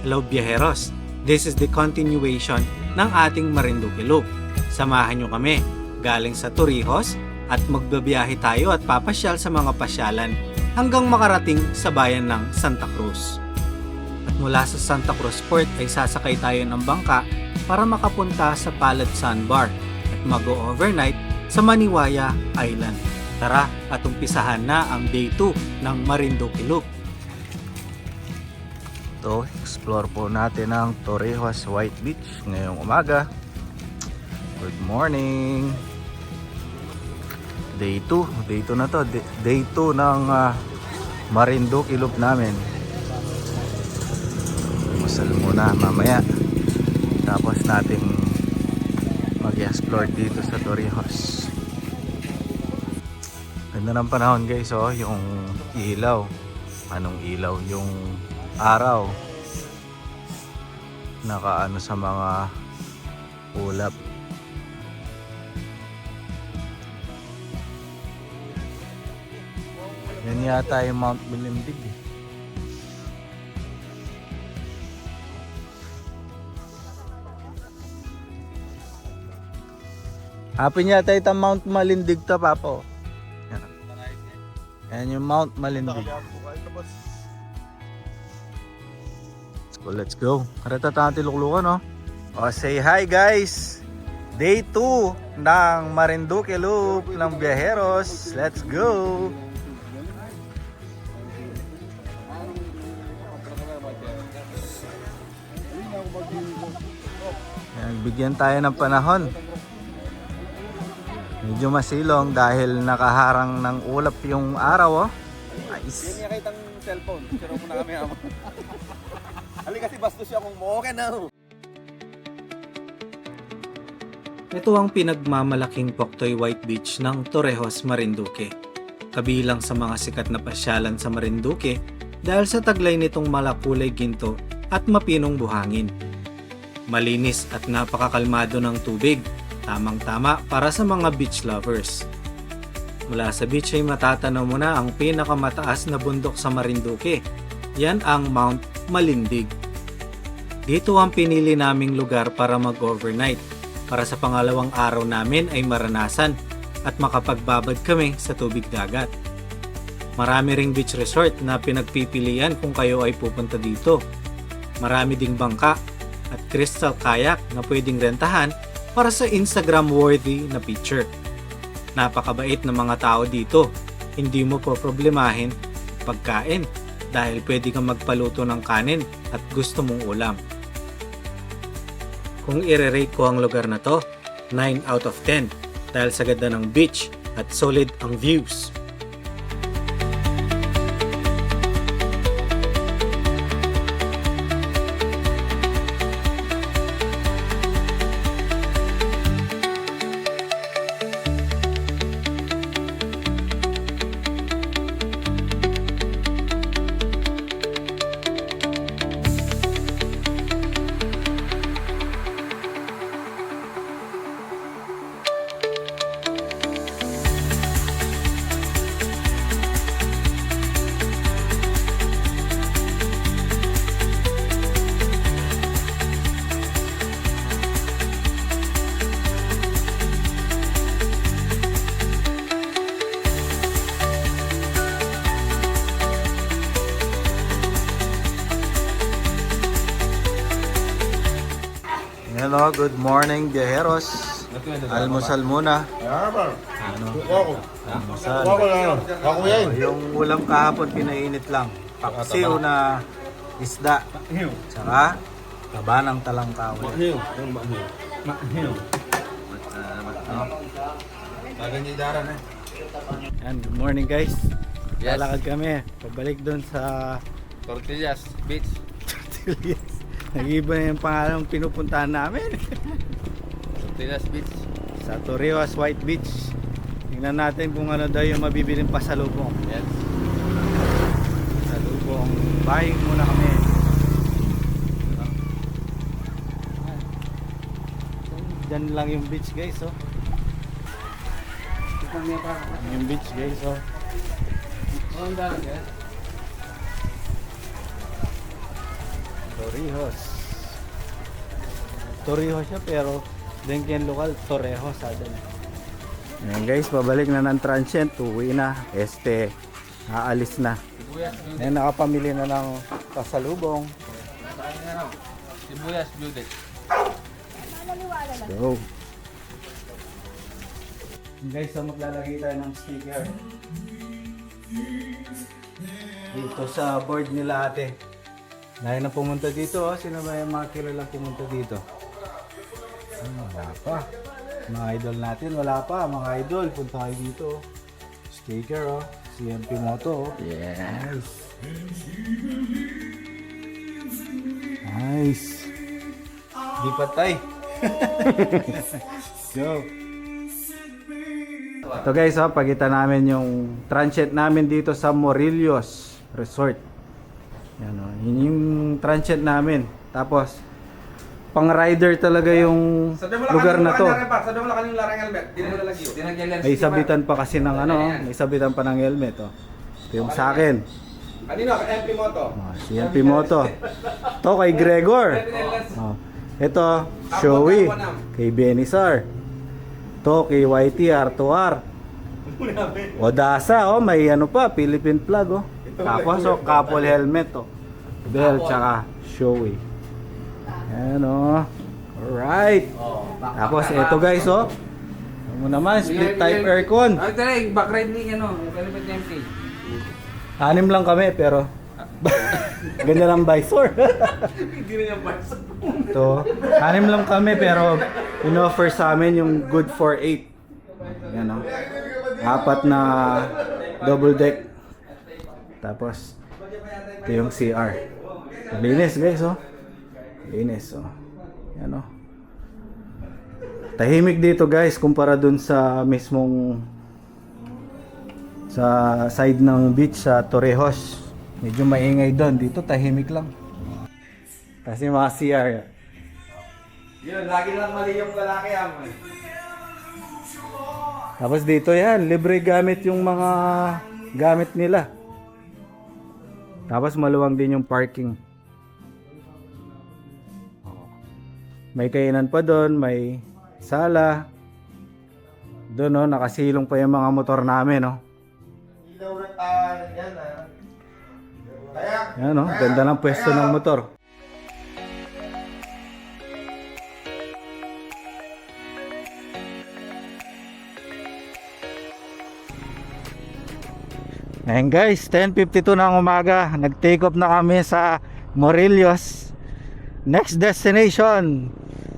Hello Biyaheros! This is the continuation ng ating Marinduque Loop. Samahan nyo kami galing sa Torrijos at magbabiyahe tayo at papasyal sa mga pasyalan hanggang makarating sa bayan ng Santa Cruz. At mula sa Santa Cruz Port ay sasakay tayo ng bangka para makapunta sa Palad Sandbar at mag-overnight sa Maniwaya Island. Tara at umpisahan na ang Day 2 ng Marinduque Loop. Ito, explore po natin ang Torrijos White Beach ngayong umaga. Good morning! Day 2 na to. Day 2 ng Marinduque Loop namin. Masal muna mamaya. Tapos natin mag-explore dito sa Torrijos. Ganda ng panahon guys, oh, yung ilaw. Anong ilaw? Yung araw. Nakaano sa mga ulap. Yan yata yung Mount Malindig eh. Happy niya tayo itang Mount Malindig to, Papo. Yan. Yan yung Mount Malindig. Let's go. Karata tayo tiluklukan, no? Oh, say hi guys! Day 2 ng Marinduque Loop ng Biyaheros. Let's go! Yan, bigyan tayo ng panahon. Medyo masilong dahil nakaharang ng ulap yung araw, oh. Nice. Yan niya kitang cellphone. Siro mo na kami ako. Ali kasi bastos siya kung mo. Okay na. Ito ang pinagmamalaking Poktoy White Beach ng Torrijos, Marinduque. Kabilang sa mga sikat na pasyalan sa Marinduque dahil sa taglay nitong malakulay ginto at mapinong buhangin. Malinis at napakakalmado ng tubig, tamang-tama para sa mga beach lovers. Mula sa beach ay matatanaw mo na ang pinakamataas na bundok sa Marinduque. Yan ang Mount Malindig. Dito ang pinili naming lugar para mag-overnight para sa pangalawang araw namin ay maranasan at makapagbabad kami sa tubig dagat. Marami ring beach resort na pinagpipilian kung kayo ay pupunta dito. Marami ding bangka at crystal kayak na pwedeng rentahan para sa Instagram-worthy na picture. Napakabait ng mga tao dito. Hindi mo po problemahin pagkain dahil pwede kang magpaluto ng kanin at gusto mong ulam. Kung i-rate ko ang lugar na to, 9 out of 10 dahil sa ganda ng beach at solid ang views. Hello, good morning Biyaheros. Almusal muna. Ano? Almusal. Yung ulam kahapon pinainit lang. Paksiw na isda. Tsaka taba ng talangkaw. Yan, good morning guys. Yes. Lalakad kami. Pabalik doon sa Tortillas Beach. nag-iba na yung pangalang pinupuntahan namin. Tortillas Beach. Sa Torrijos White Beach. Tingnan natin kung ano daw yung mabibiling pasalubong. Yes. Pasalubong. Buying muna kami. Diyan lang yung beach guys, oh. Yung beach guys, oh. Torrijos. Torrijos siya pero Dengken lokal Torrijos ada na. Ayan guys, pabalik na ng transient, uwi na. Aalis na. Ayan, nakapamili na ng pasalubong. Sibuyas, blue deck. So, guys, so maglalagay tayo ng sticker dito sa board nila ate. Dahil na pumunta dito, oh. Sino ba yung mga kilalang pumunta dito? Wala pa. Mga idol natin, wala pa. Mga idol, punta kayo dito. Sticker, oh. CMP Moto, oh. Yeah. Nice. Nice. Di patay. Go. Ito guys, oh, pagkita namin yung transient namin dito sa Morillos Resort. Yan, oh. Yun yung transient namin. Tapos pang rider talaga yung lugar na to. Sabi mo lang kanyung larang helmet. Di mo lalagyo. May sabitan pa kasi ng ano, oh. May sabitan pa ng helmet, oh. Ito yung sa akin. Kanino? MP Moto. Oh, CMP Moto. To kay Gregor. Oh. Ito, Showy. Kay Benisar. To kay YT R2R. Odasa, oh, may ano pa, Philippine flag, oh. Tapos, oh, couple helmet, oh. Bell, tsaka Showy. Ayan, oh. Alright. Tapos, ito guys, oh. Ano mo naman, split type aircon. Ay, tara, back ride ni ano, helmet ni MP. 6 lang kami, pero ganda lang visor. Hindi na yung parsa. Ito, 6 lang kami, pero in-offer sa amin yung good for 8. Yan, oh. 4 na double deck. Tapos, ito yung CR. Linis guys, oh. Linis, oh. Yan, oh. Tahimik dito guys, kumpara dun sa mismong sa side ng beach sa Torrijos. Medyo maingay doon. Dito tahimik lang. Kasi mga CR. Yun, lagi lang mali yung lalaki amoy. Tapos dito yan, libre gamit yung mga gamit nila. Tapos maluwang din yung parking. May kainan pa doon, may sala. Doon, no, nakasilong pa yung mga motor namin, no. Yan, no, ganda ng pwesto ng motor. Ayan guys, 10:52 ng umaga. Nag-take off na kami sa Morillos. Next destination,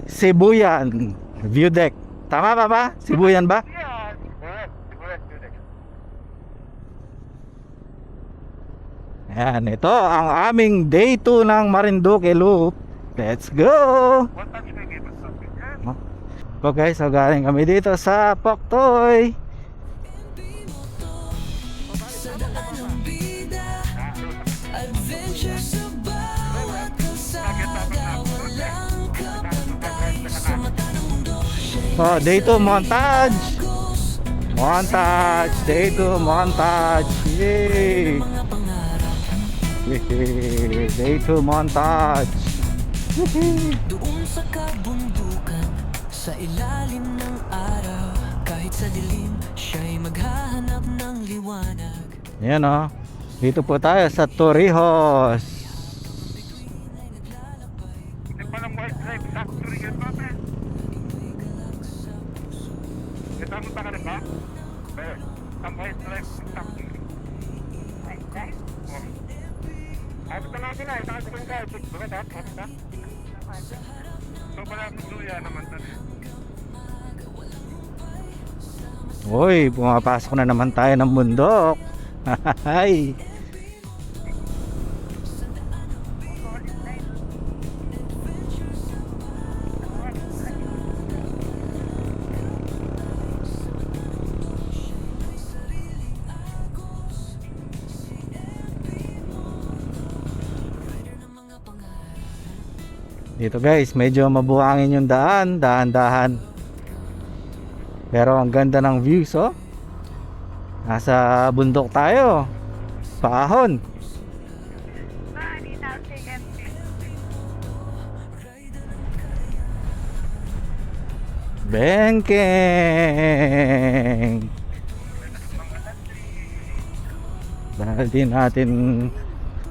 Sibuyan View Deck. Tama ba ba? Sibuyan ba? Ayan, ito ang aming day 2 ng Marinduque Loop. Let's go! So guys, so galing kami dito sa Poktoy. Oh, day 2 montage. Montage, day 2 montage. Yay! Day 2 montage. Doon sa kabundukan, sa ilalim ng araw, kahit sa dilim, siya'y maghahanap ng liwanag. Yan, oh. Dito po tayo sa Torrijos. Uy, pumapasok na naman tayo ng bundok. Hay. Dito guys, medyo mabuhangin yung daan, dahan-dahan. Pero ang ganda ng views, oh. Nasa bundok tayo. Paahon. Bengkeng! Dahil di natin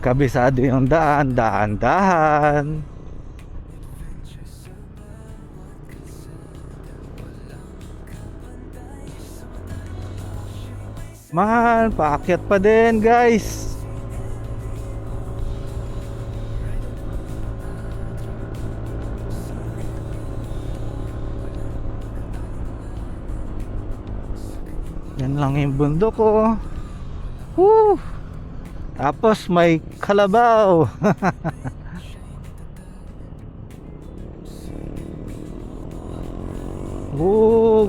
kabisado yung daan, dahan-dahan. Man, paakyat pa din guys. Yan lang yung bundok ko. Woo! Tapos may kalabaw.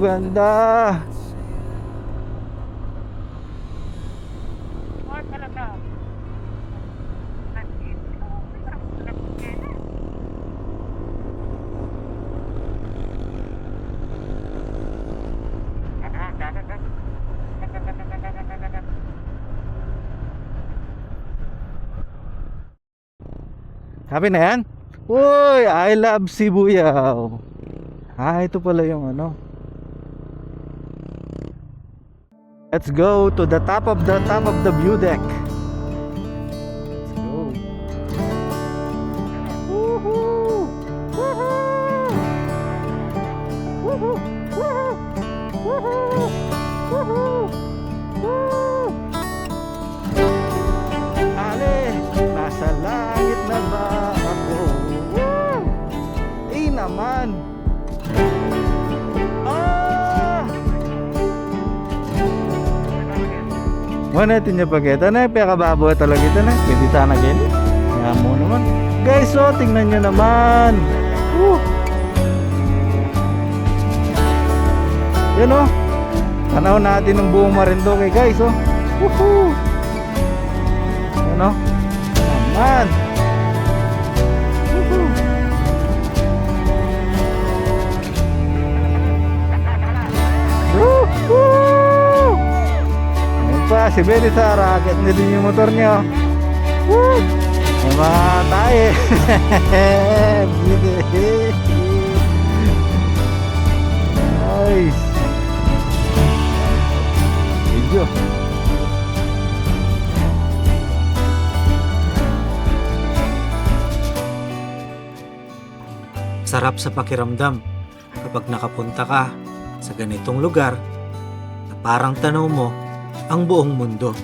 Ganda. Happy na yan? Uy, I love Sibuyaw. Ito pala yung ano. Let's go to the top of the view deck. Let's go. Woohoo! Woohoo! Woohoo! Woohoo! Woohoo! Woo! Ale, nasa langit na ba ako? Woo! Naman. Mana natin niya pagkita na pekababo talaga ito na. Pwede sana gini. Nga mo naman. Guys, oh, tingnan nyo naman. Yan oh. Tanaw natin ng buong Marinduque guys oh. Woohoo. Yan oh. Naman. Woohoo. Woohoo. Ayan pa, si Benny sa racket na din yung motor niya. Woo. May mga tayo. Nice. Video. Sarap sa pakiramdam kapag nakapunta ka sa ganitong lugar na parang tanaw mo ang buong mundo.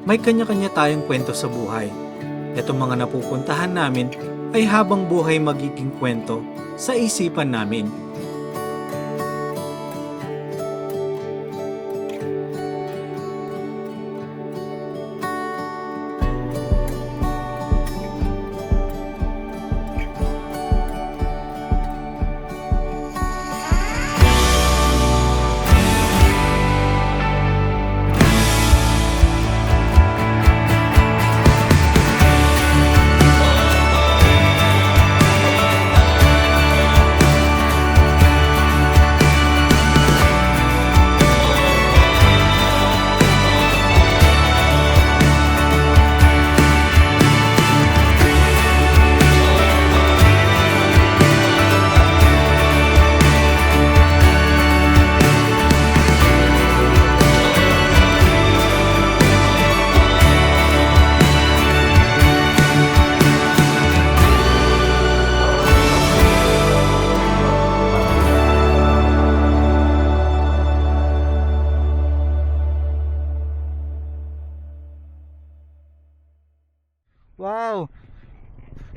May kanya-kanya tayong kwento sa buhay. Itong mga napupuntahan namin ay habang buhay magiging kwento sa isipan namin. Wow.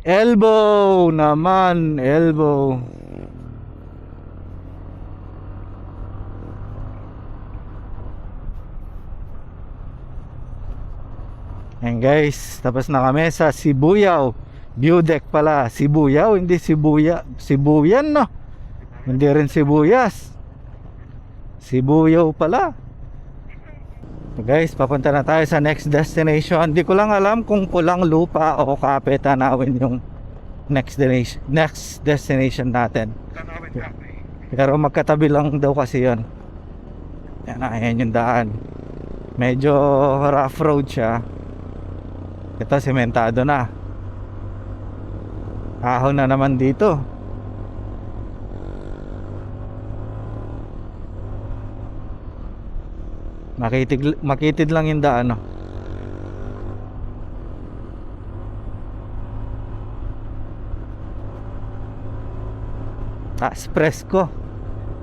Elbow naman, elbow. Ayan guys, tapos na kami sa Sibuyaw. View deck pala, Sibuyaw, hindi Sibuyan no. Hindi rin sibuyas. Sibuyaw pala. So guys, papunta na tayo sa next destination. Hindi ko lang alam kung Pulang Lupa o Cafe Tanawin yung next destination natin. Pero magkatabi lang daw kasi yun. Ayan yung daan. Medyo rough road siya. Ito sementado na. Ahon na naman dito. Makitid lang yung daan, no? Taas presko.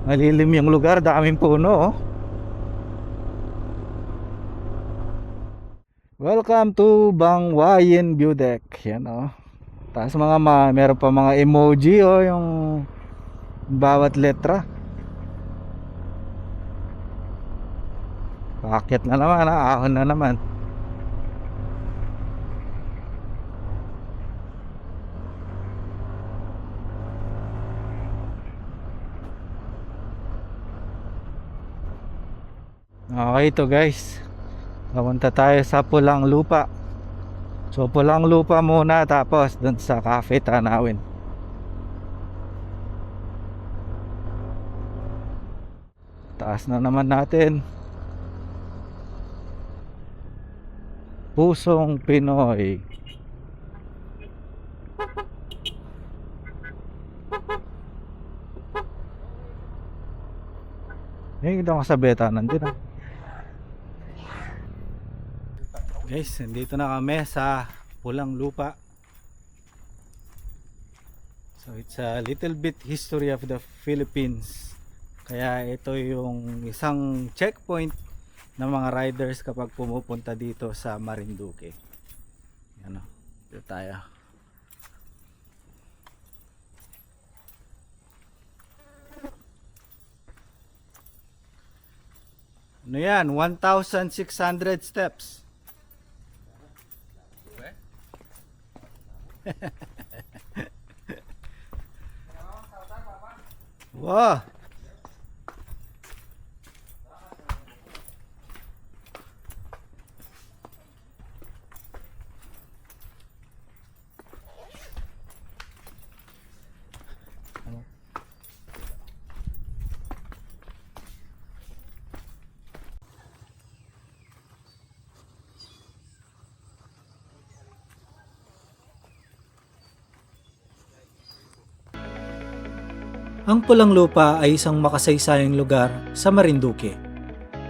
Malilim yung lugar, daming puno, oh. Welcome to Bangwayin View Deck. Yan, oh. Tapos meron pa mga emoji, oh, yung bawat letra. Paakyat na naman, ahon na naman. Okay to guys. Papunta tayo sa Pulang Lupa. So Pulang Lupa muna, tapos dun sa Cafe Tanawin. Taas na naman natin. Pusong Pinoy. Dito ako sa beta, nandito. Guys, nandito na kami sa Pulang Lupa. So it's a little bit history of the Philippines. Kaya ito yung isang checkpoint ng mga riders kapag pumupunta dito sa Marinduque. Yan, o. Dito tayo. Ano yan? 1,600 steps. Wow. Ang Pulang Lupa ay isang makasaysayang lugar sa Marinduque.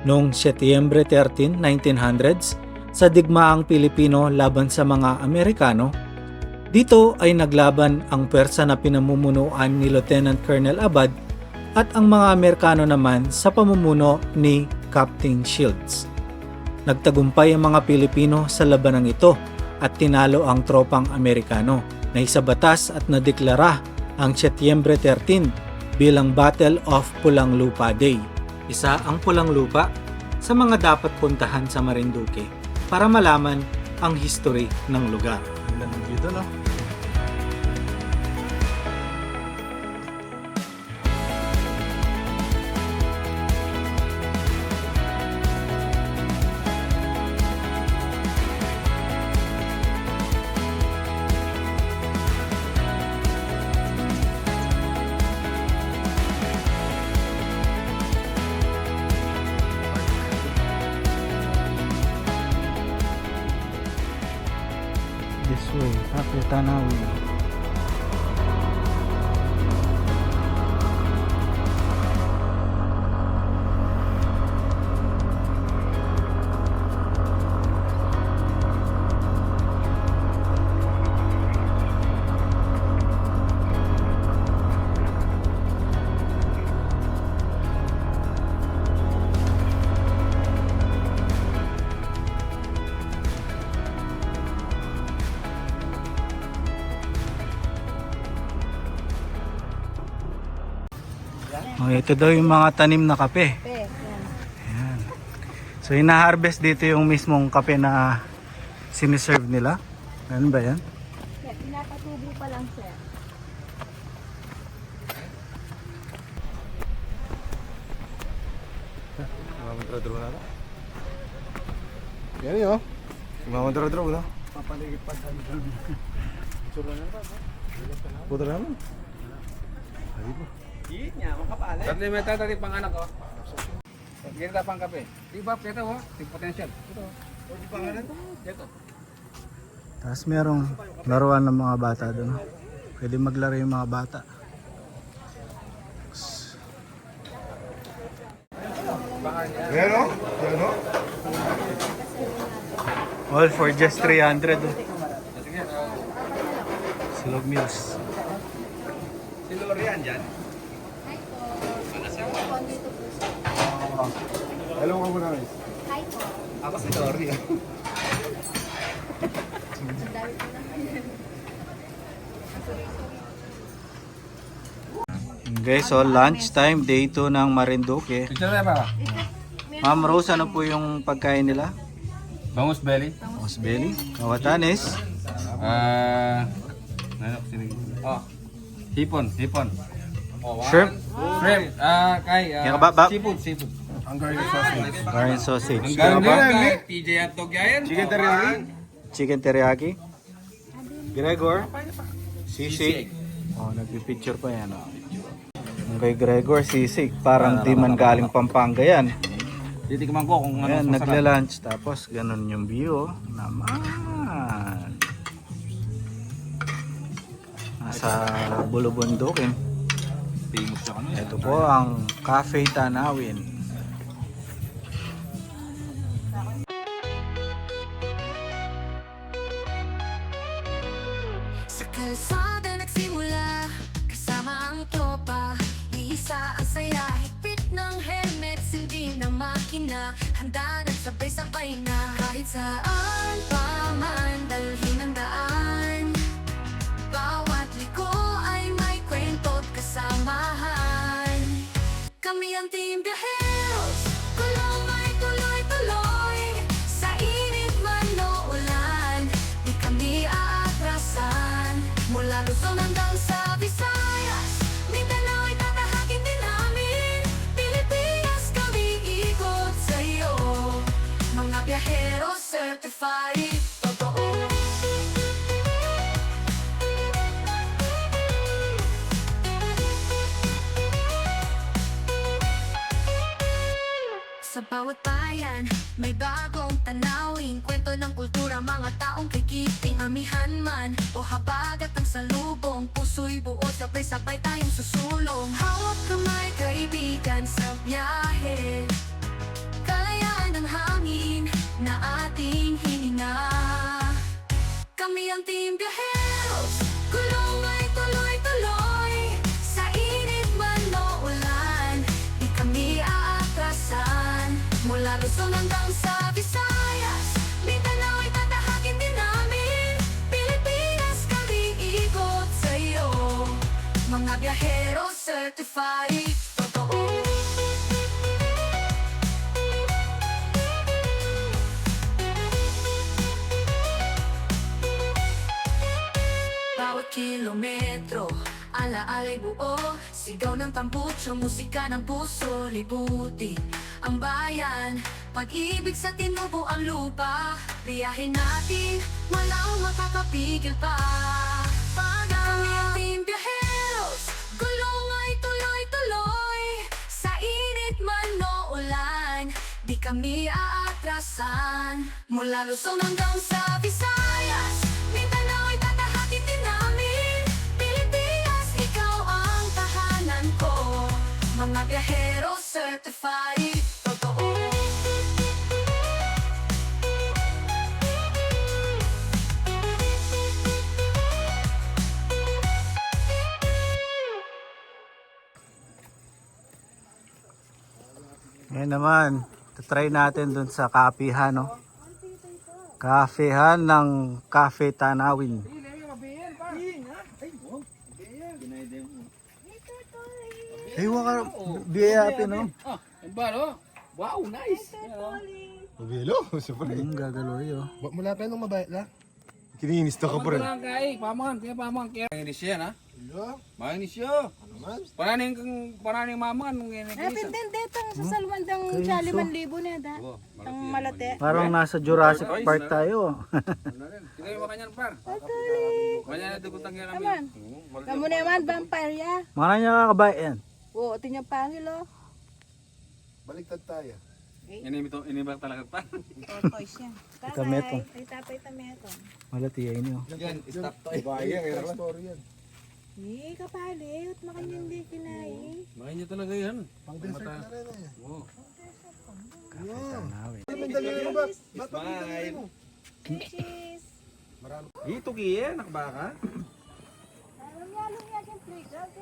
Noong Setyembre 13, 1900s, sa digmaang Pilipino laban sa mga Amerikano, dito ay naglaban ang pwersa na pinamumunuan ni Lieutenant Colonel Abad at ang mga Amerikano naman sa pamumuno ni Captain Shields. Nagtagumpay ang mga Pilipino sa labanang ito at tinalo ang tropang Amerikano na isabatas at nadeklara ang Setyembre 13 bilang Battle of Pulang Lupa Day. Isa ang Pulang Lupa sa mga dapat puntahan sa Marinduque para malaman ang history ng lugar. Dito, no? This way, Cafe Tanawin. Oh, ito daw yung mga tanim na kape. Pe, yan. So ina-harvest dito yung mismong kape na siniserve nila. Ano ba yan? Yan, pinapatubo pa lang siya. Mamadro-dro na lang. Yan yun, oh. Mamadro-dro na. Papaligid pa sa drone. Sura na ba? Puto naman. Ay ba? Git niya, makapala. Tatlo yung meta, tatlo pang anak ko. Gita pang kape. Di ba, ito ho, yung potential. Ito. O di pangalan ko? Ito. Tapos merong laruan ng mga bata doon. Pwede maglaro yung mga bata. Yan o? Yan o? All for just 300. Silog Mills. Si Lorian dyan. Hello ka muna guys. Hi po. Ako si Lori. Okay, so lunch time, day 2 ng Marinduque. Picture na ba? Ma'am Rose, ano po yung pagkain nila? Bangus belly. Osbelly, Kawatanes, Ano, sinigil. Oh. Hipon, hipon. Oh, one. Shrimp. Shrimp. Kay, Yan ka ba? seafood, seafood. Hungarian sausage. Garden sausage, Ang ganda ba? kay TJ Hotdog yan. Chicken teriyaki. chicken teriyaki, Gregor, sisig. Oh, nagpipicture pa yan. Oh. Yung kay Gregor, sisig. Parang di man galing Pampanga yan. Titikman ko kung ano Ayan, masarap. nagla-lunch. Tapos, ganun yung view. Oh. Naman. Nasa Bulubundukin. Famous siya ano. Ito po ang Cafe Tanawin. Sa kalsada nagsimula, kasama ang tropa. Iisa ang saya, higpit ng helmet, silbi ng makina. Handa nagsabay-sabay na, kahit saan pa man dalhin ang daan. Bawat liko ay may kwento't kasamahan. Kami ang Team Viajeros, kulong ay tuloy-tuloy. Sa init man o ulan, di kami aatrasan. Mula Luzon hanggang sa Visayas, Mindanao ay tatahakin din namin. Pilipinas kami ikot sa'yo. Mga Viajeros certified, totoo. Sa bawat bayan, may bagong tanawin. Kwento ng kultura, mga taong kikiting. Amihan man o habagat ang salubong, puso'y buo, sabay-sabay tayong susulong. Hawak kamay, kaibigan sa biyahe. Kalayaan ng hangin na ating hininga. Kami ang Team Viajeros, kulong ay tuloy-tuloy. Sa init man o ulan, di kami aatrasan. Mula Luzon hanggang sa Visayas, Mindanao ay tatahakin din namin. Pilipinas kami ikot sa'yo. Mga Viajeros certified, totoo. Bawat kilometro, alaala'y buo. Sigaw ng tambucho, musika ng puso, libuti ang bayan. Pag-ibig sa tinubo ang lupa, biyahin natin, walang makakapigil pa. Pag kami ang Team Viajeros, gulong ay tuloy-tuloy. Sa init man o ulan, di kami aatrasan. Mula Luzon hanggang sa Visayas, Mindanao ay tatahakin din namin. Pilipinas, ikaw ang tahanan ko. Mga Viajeros certified, totoo. Ngayon naman, try natin dun sa kapihan, no? Kafihan ng Cafe Tanawin. Ay, waka, biyayapin, no? Ah, yung ba, no? Wow, nice. Mabilo, siyempre. Gagaloy, oh. Mula tayo nung mabait na. Kininis na ka pa rin. Pamangan kay, pamangan, kaya pamangan. Kaya mainis yan, ha? Hello? Mainis yan. Naman? Paraning mamangan nung yan. Napin din dito sa salwandang Chali Manlibo na da. Ang malate. Parang nasa Jurassic Park tayo. Tingnan mo kanyan, par. Kanya na dugutang yan Aman. namin. Kamu naman, vampire ya. Mana niya kakabay yan? Oo, ito niya pangil oh. Baliktad tayo. Inibang talaga pa. Tortoise yan. Itameto. Ay, tapay tameto. Malati yan yun. Yan, stop to. Bayan, kaya story yan. Eh, kapalit. Makanya hindi kinai. Makin niya talaga yan. Pang dessert na rin eh. Oo. Mandali na ba? Bye. Cheese. Dito kiye, nakbaka. Alam niya yung playground.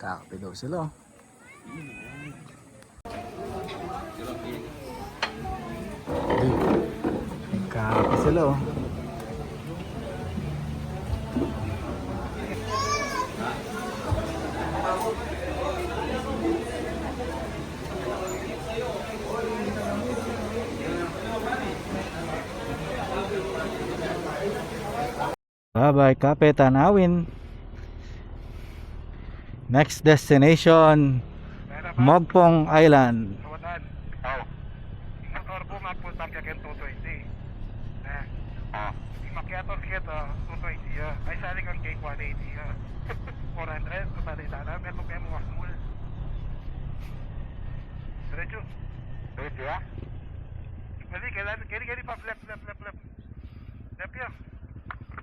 Kakape daw sila. Kakape sila, oh. Bye-bye, kape, tanawin. Next destination, Mogpong Island. Kawanan. Ang korpo mapunta kaya kaya tutoy makiator kita tutoy siya. Ay saling ang cake 180 ya. 400 kutali sana. Meron kayo mga small. Diretso. Diretso ya? Bali, kailan pa flap. Flap ya.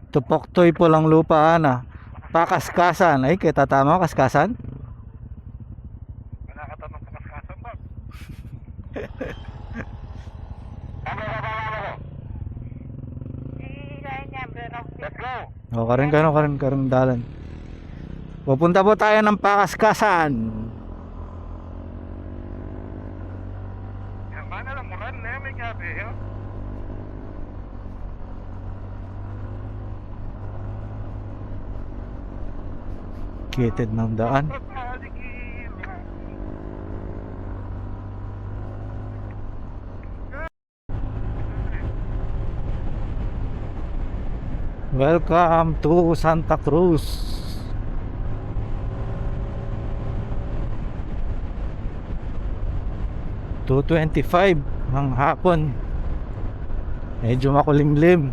Tupoktoy po lang lupa, ana. Pakaskasan. Ay, kita tama, kaskasan? Nakakatanong sa kaskasan ba? Let's go. O, karing dalan. Pupunta po tayo ng Pakaskasan. Yang mana lang muran na may gabi ya? Gated ng daan. Welcome to Santa Cruz. $2:25 ng hapon. Medyo makulimlim.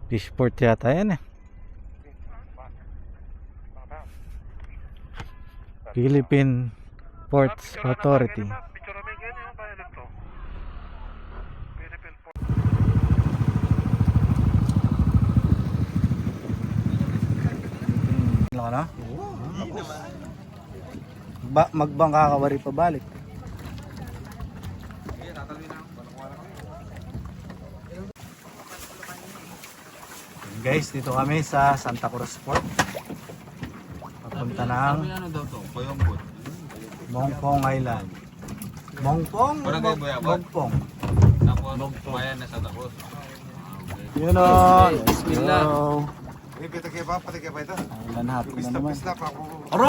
Fishport yata yan eh. Philippine Ports Authority. Wala ka na? Magbangka ka wari pabalik. Guys, dito kami sa Santa Cruz Port. Papunta ng Ano daw to? Koyongpot. Mongpong Island. Mongpong? Barangay Boyabon. Mongpong. Tapos, bayan na sa Tapos. Yun o. Let's go. Eh, pita kayo pa ito. Island happy na naman. Pista pa ako.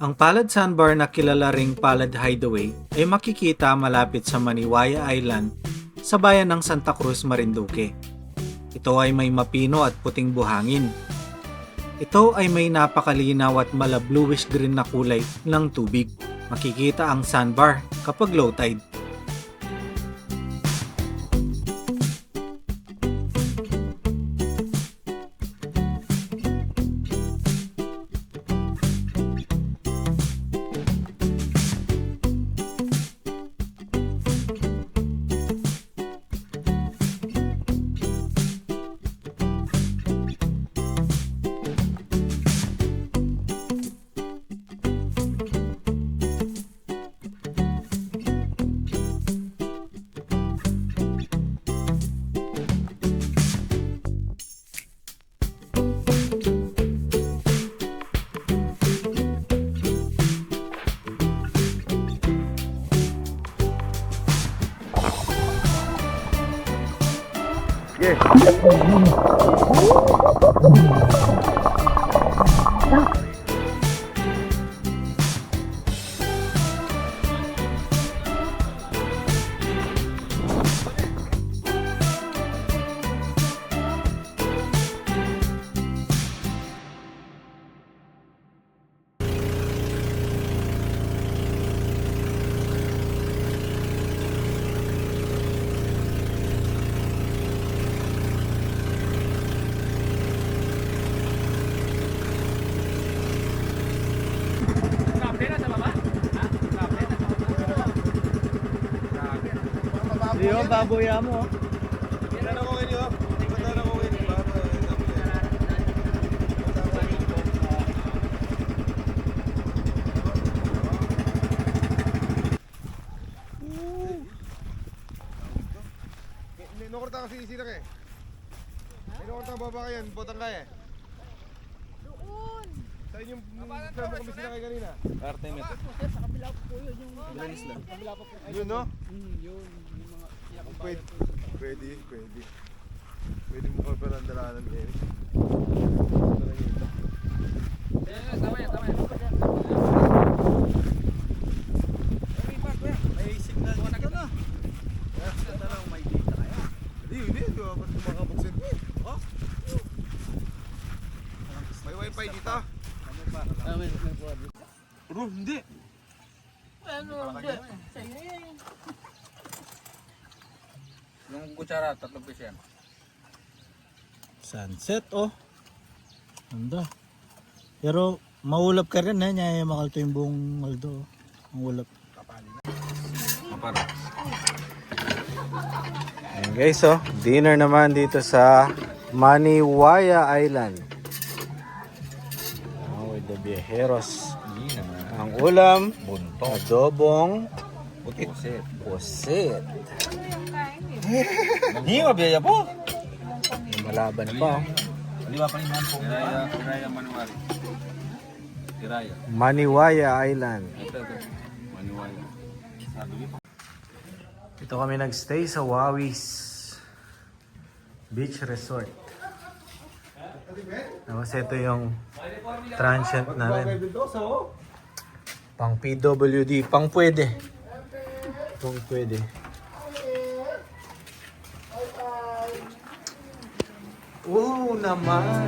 Ang Palad Sandbar na kilala ring Palad Hideaway ay makikita malapit sa Maniwaya Island sa bayan ng Santa Cruz, Marinduque. Ito ay may mapino at puting buhangin. Ito ay may napakalinaw at mala bluish green na kulay ng tubig. Makikita ang sandbar kapag low tide. Yo, baboya mo. Inukurta kasi isinak eh. Inukurta ang baba kayan, botang kaya eh. Doon. Sa inyong saan mo kami sinakay kanina? Arte mo. Sa kabila po yun yung Yun no? Pwede. Pwede mo pa pala ang dalanan ngayon. Tama yan. May signal dito na. Hindi. Ba't kumakabuksin ko eh? Oh? May wifi dito. Bro, hindi. Yung kutsara, 3 piso yan. Sunset, oh. Ganda. Pero maulap ka rin, nyaya makalto yung buong Aldo. Ang ulap. Mapara. Ayan guys, oh. Dinner naman dito sa Maniwaya Island. Oh, with the viajeros. Ang ulam, adobong Pusit. pusit. Hindi, mabiyaya po. Malaban pa. Di ba paliman po? Tiraya Manuari. Tiraya. Maniwaya Island. Ito. Manuari. Ito kami nagstay sa Wawis Beach Resort. Tapos ito yung transient namin. Pang PWD, pang pwede. Pang pwede. Oo naman.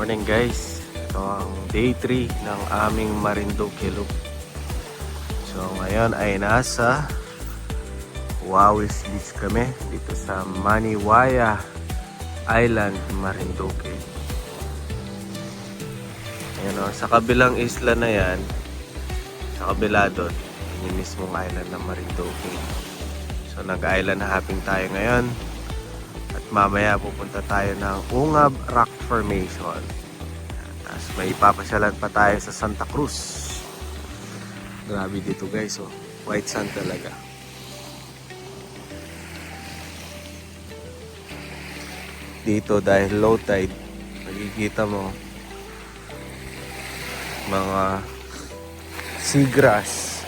Morning guys, ito ang day 3 ng aming Marinduque loop. So ngayon ay nasa Wawis Beach kami dito sa Maniwaya Island, Marinduque. Ayan o, sa kabilang isla na yan, sa kabila doon, yung mismong island ng Marinduque. So So nag-island hopping tayo ngayon. At mamaya pupunta tayo ng Ungab Rock Formation. Tapos may ipapasyalan pa tayo sa Santa Cruz. Grabe dito guys, oh. White sand talaga. Dito dahil low tide, nakikita mo mga seagrass.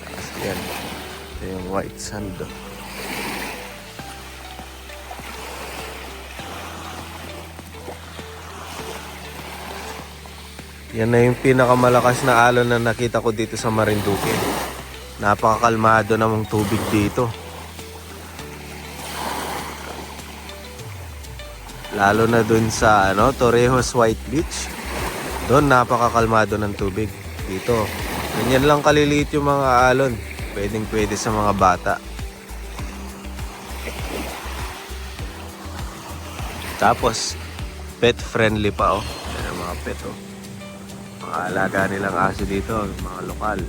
Tapos yan, ito yung white sand, oh. Yan na yung pinakamalakas na alon na nakita ko dito sa Marinduque. Napakakalmado namang tubig dito. Lalo na dun sa Torrejos White Beach. Doon napakakalmado ng tubig. Dito, ganyan lang kaliliit yung mga alon. Pwedeng pwede sa mga bata. Tapos, pet friendly pa, oh. Yan ang mga pet, oh. Mga alaga nilang aso dito, mga lokal.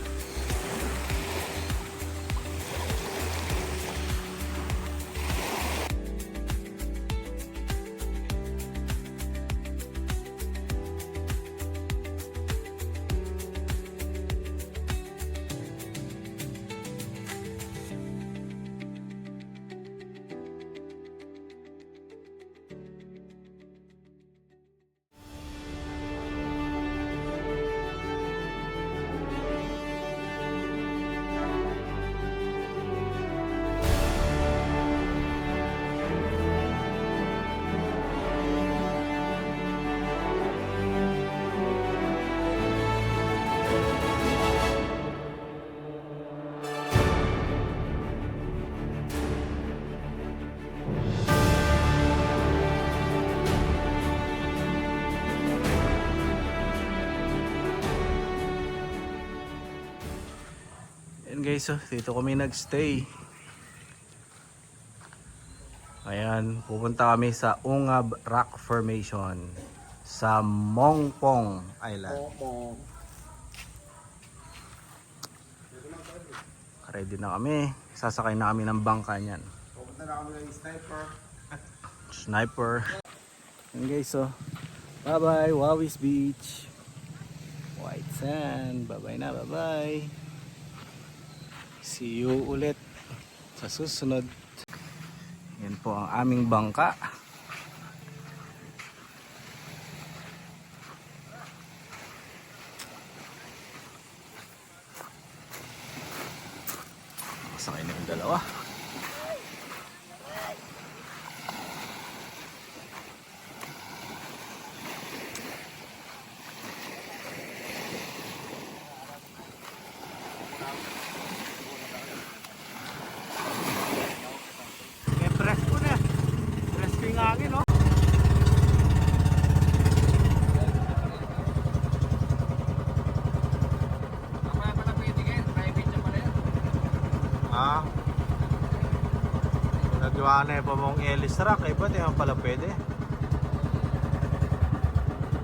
Yan guys, oh, dito kami nagstay. Ayan, pupunta kami sa Ungab Rock Formation sa Mongpong Island. Ready na kami. Sasakay na kami ng bangka niyan. Pupunta na kami ng sniper. Yan guys, oh. Bye bye, Wawis Beach. White sand. Bye bye na, bye bye. See you ulit sa susunod. Yan po ang aming bangka. Masakay na yung dalawa. Nagawa na pa mong Ellis Rock, eh ba't yung pala pwede?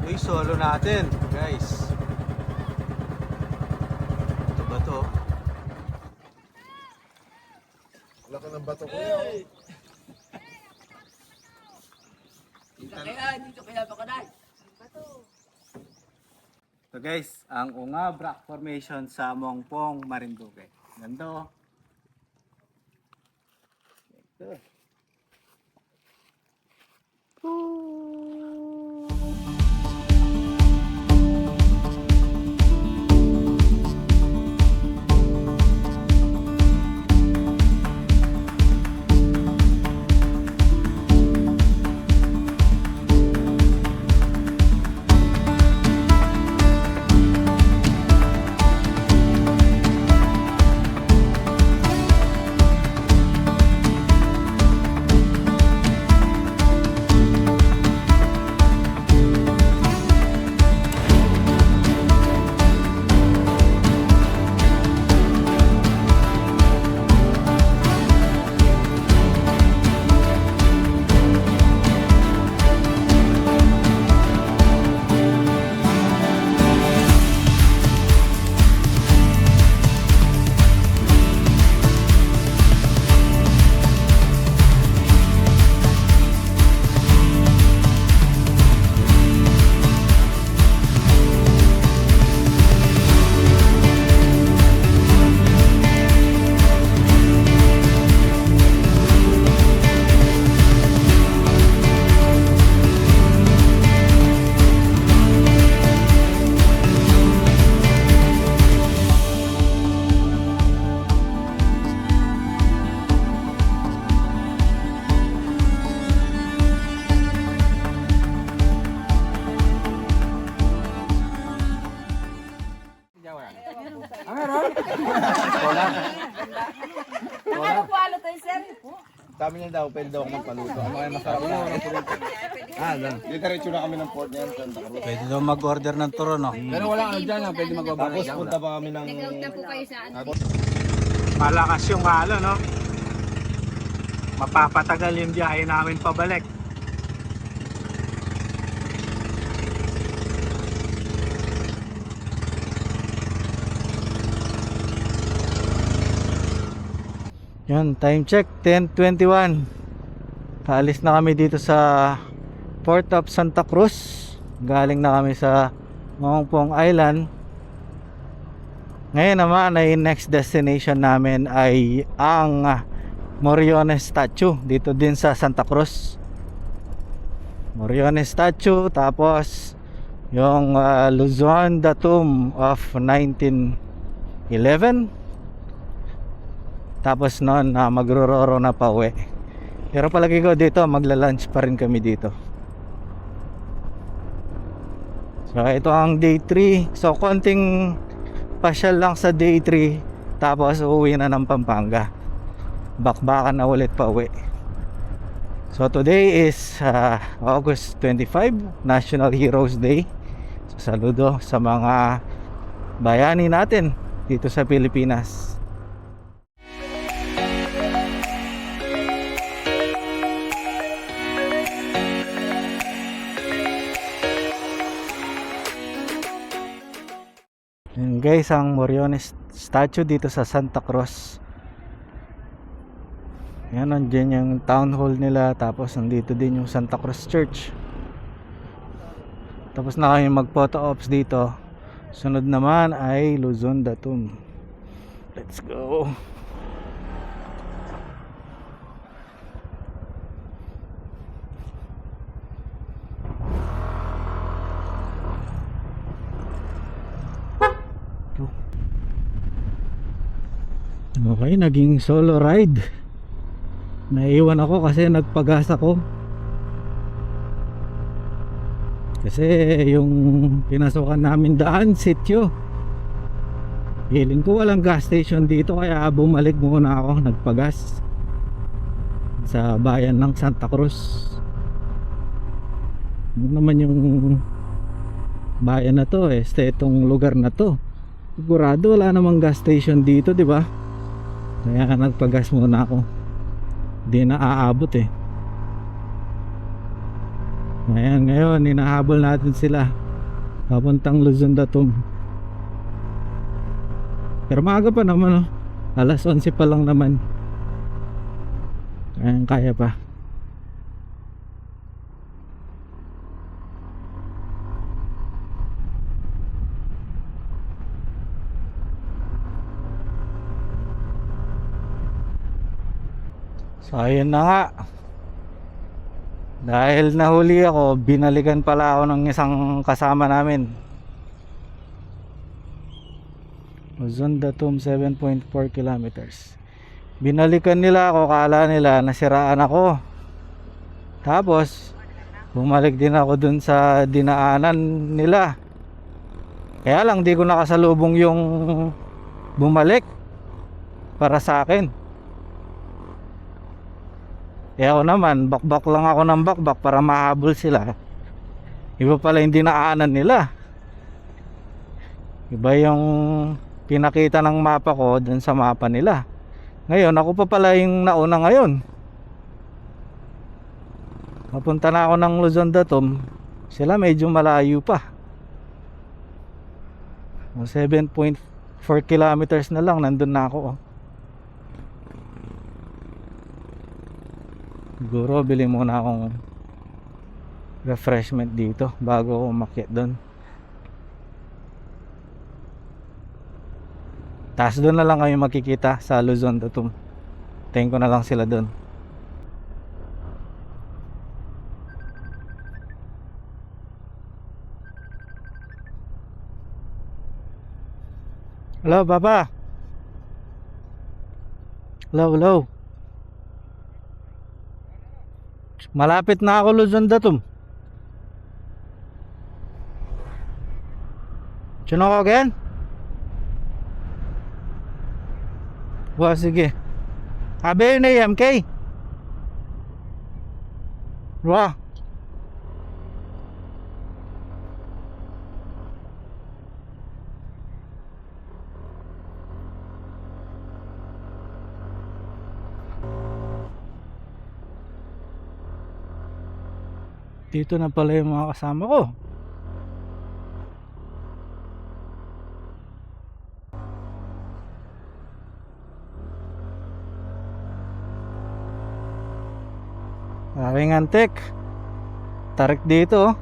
Uy, solo natin guys. Ito ba to? Laki ng bato ko yun. Dito kaya ba ka na? So guys, ang Ungab Rock Formation sa Mongpong, Marinduque. Ganda, oh. Nakakuwalo tayo, sir. Sabi niya daw, pwede daw ako magpaluto. Ano kaya masarap na? Diretso na kami ng port niyan. Santa Cruz. Pwede daw mag-order ng turon, no? Pero wala ano dyan, pwede mag-overnight Tapos dyan. punta pa kami ng... Malakas yung halo, no? Mapapatagal yung biyahe namin pabalik. Yan, time check 10:21. Kaalis na kami dito sa Port of Santa Cruz. Galing na kami sa Mongpong Island. Ngayon naman ay next destination namin ay ang Moriones Statue dito din sa Santa Cruz. Moriones Statue, tapos yung Luzon, the tomb of 1911. Tapos noon magrororo na pa uwi. Pero palagi ko dito magla-lunch pa rin kami dito. So ito ang day 3. So konting pasyal lang sa day 3, tapos uuwi na ng Pampanga. Bakbakan na ulit pa uwi. So today is August 25, National Heroes Day. So saludo sa mga bayani natin dito sa Pilipinas. Yan guys, ang Moriones statue dito sa Santa Cruz. Yan, nandiyan yung town hall nila. Tapos nandito din yung Santa Cruz Church. Tapos na kami mag photo ops dito. Sunod naman ay Luzon, the tomb. Let's go. Okay, naging solo ride. Naiwan ako kasi nagpagas ako. Kasi yung pinasukan namin daan, sityo. Feeling ko walang gas station dito, kaya bumalik muna ako, nagpagas sa bayan ng Santa Cruz. Ano naman yung bayan na to, itong lugar na to. Sigurado wala namang gas station dito, di ba? Kaya nagpagas muna ako. Di na aabot eh. Ayan, ngayon hinahabol natin sila papuntang Luzon, the tomb. Pero maaga pa naman, oh. Alas 11 pa lang naman. Kaya pa. So ayun na nga. Dahil nahuli ako, binalikan pala ako ng isang kasama namin. Luzon, the tomb, 7.4 kilometers. Binalikan nila ako, kala nila nasiraan ako. Tapos bumalik din ako dun sa dinaanan nila. Kaya lang di ko nakasalubong yung bumalik para sa akin. Kaya ako naman, bakbak lang ako ng bakbak para mahabol sila. Iba pala yung dinaanan nila. Iba yung pinakita ng mapa ko dun sa mapa nila. Ngayon, ako pa pala yung nauna ngayon. Papunta na ako ng Luzon, the tomb. Sila medyo malayo pa. 7.4 kilometers na lang, nandun na ako. Siguro bili muna akong refreshment dito bago ako umakyat doon. Tapos doon na lang kami makikita sa Luzon, the tomb. Tingin ko na lang sila doon. Hello, Papa. Hello. Malapit na ako Luzon, the tomb. Sino ko again? Wow, sige. Sabi yun na MK. Wow. Dito na pala yung mga kasama ko. Maraming antik. Tarik dito. Oh.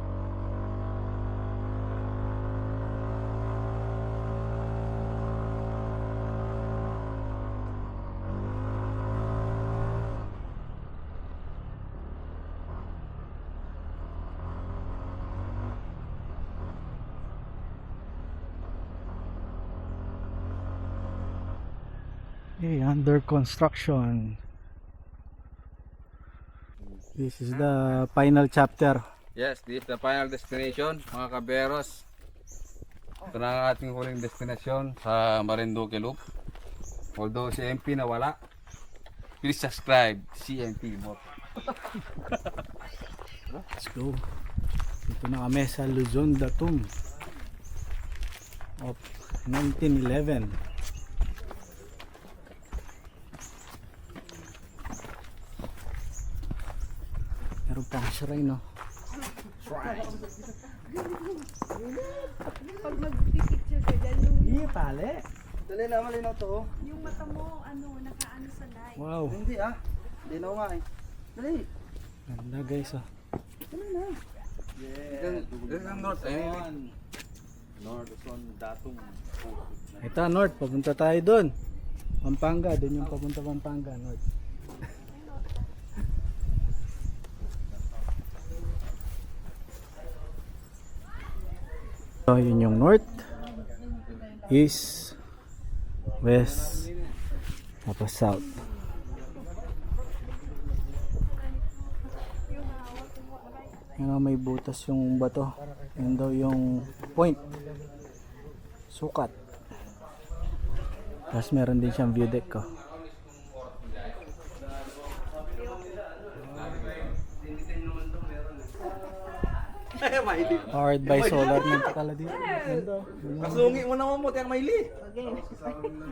Okay, under construction. This is the final chapter. Yes, this is the final destination, mga kaberos. Ito na ang ating huling destination sa Marinduque Loop. Although si MP nawala, please subscribe CMP Moto. Let's go. Dito na kami sa Luzon, Datum of 1911. Meron pang shrine, no? Pag mag-picture ka dyan, yung, Hindi, pale. Dali na, malinaw to. yung mata mo, nakaano sa light. Wow. Hindi ah. Hindi na nga eh. Dali. Ganda guys, oh. This is ang north, North Luzon, Datum. Ito, North. Papunta tayo doon. Pampanga. Doon yung papunta Pampanga, North. So, yun yung North, East, West, tapos South. Yan, may butas yung bato. Yan daw yung point. Sukat. Tapos meron din siyang view deck, oh. Powered by solar ng pala dito. Ganda. Kasungi mo naman mo, tiyang maili.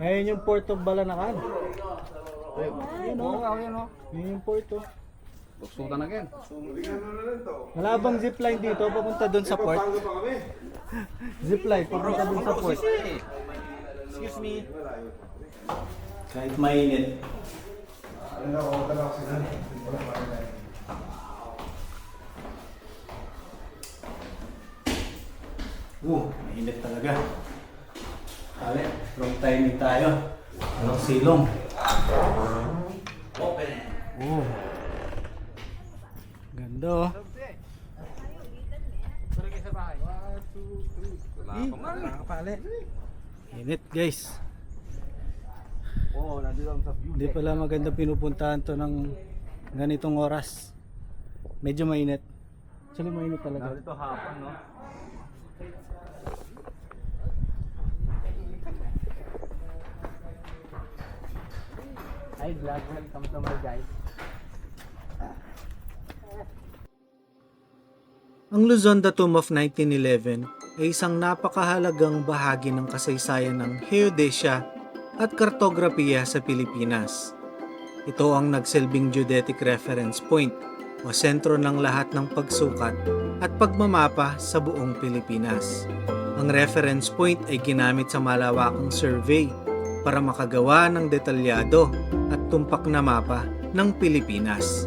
Ayun yung Port of Balanacan. Ayun o. Yun yung port, oh. Tuksutan again. Wala bang zipline dito papunta doon sa port? Zipline papunta doon sa port. Excuse me. Kahit mainit. Mainit talaga. Kale, wrong timing tayo. Walang silong. Oh. Ganda, oh. Nakapali. Init, guys. Oo, nandito lang sa view. Hindi pala maganda pinupuntahan to ng ganitong oras. Medyo mainit. Actually, mainit talaga. Dito hapon, no? Hi vlog, welcome to my guys. Ang Luzon Datum of 1911 ay isang napakahalagang bahagi ng kasaysayan ng geodesya at kartografiya sa Pilipinas. Ito ang nagsilbing geodetic reference point o sentro ng lahat ng pagsukat at pagmamapa sa buong Pilipinas. Ang reference point ay ginamit sa malawakang survey para makagawa ng detalyado at tumpak na mapa ng Pilipinas.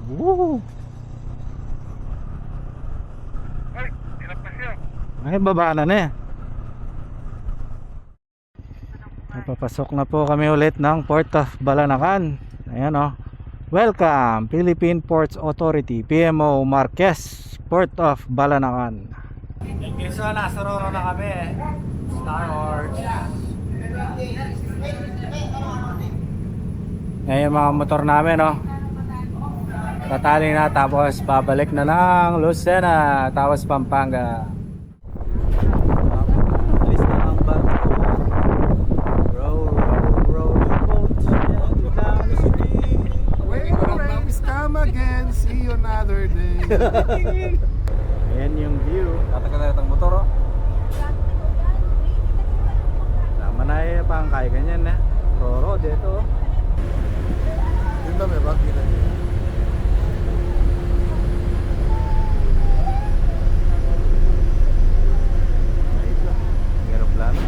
Woo! Ay, tinapos siya. Ay, baba na eh. Papasok na po kami ulit ng Port of Balanacan. Ayan o. Welcome, Philippine Ports Authority, PMO Marquez, Port of Balanacan. Okay, so nasa Roro na kami. Star Wars. Ayan yung mga motor namin, no? Tatali na, tapos babalik na ng Lucena, tapos Pampanga. Alis na ang barko. Row, row, row your boat down the stream. Wait, promise come again. See you another day. Ayan yung view. Tatagal na itong motor, oh. Tama na yung pangkay ganyan na. Roro, dito. Yun na, may bagi na. Wait lang. Ang aeroplano.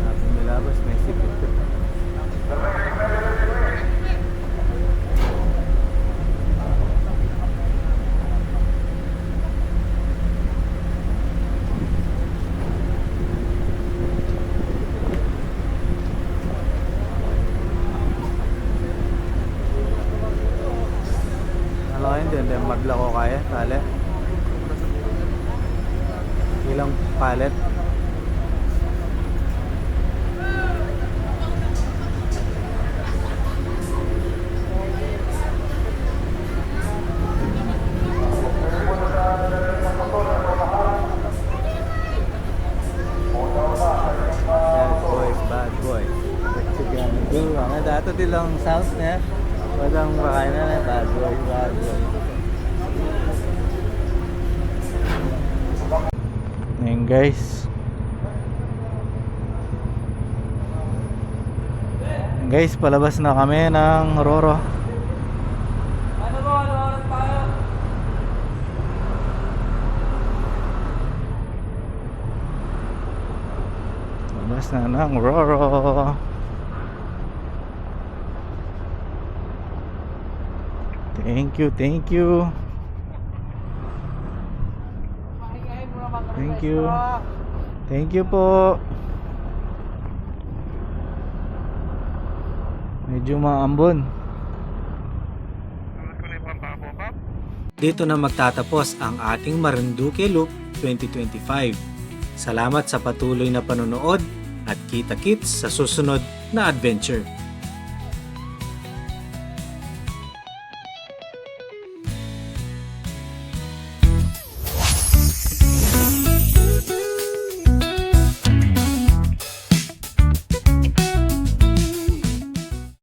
Ating nilabas, may sipit ko. Alam ko hindi maglako kaya, tali. Ilang palet. Bad boys, bad boys. What you gonna do? Ang dato dilang sounds na. Walang makain na bad boys, bad boys. Ayan guys. Ayan guys, palabas na kami ng Roro. Labas na ng Roro. Thank you, thank you. Thank you. Thank you po. Medyo maambon. Sunod ko na yung pampapokap. Dito na magtatapos ang ating Marinduque Loop 2025. Salamat sa patuloy na panonood at kita-kits sa susunod na adventure.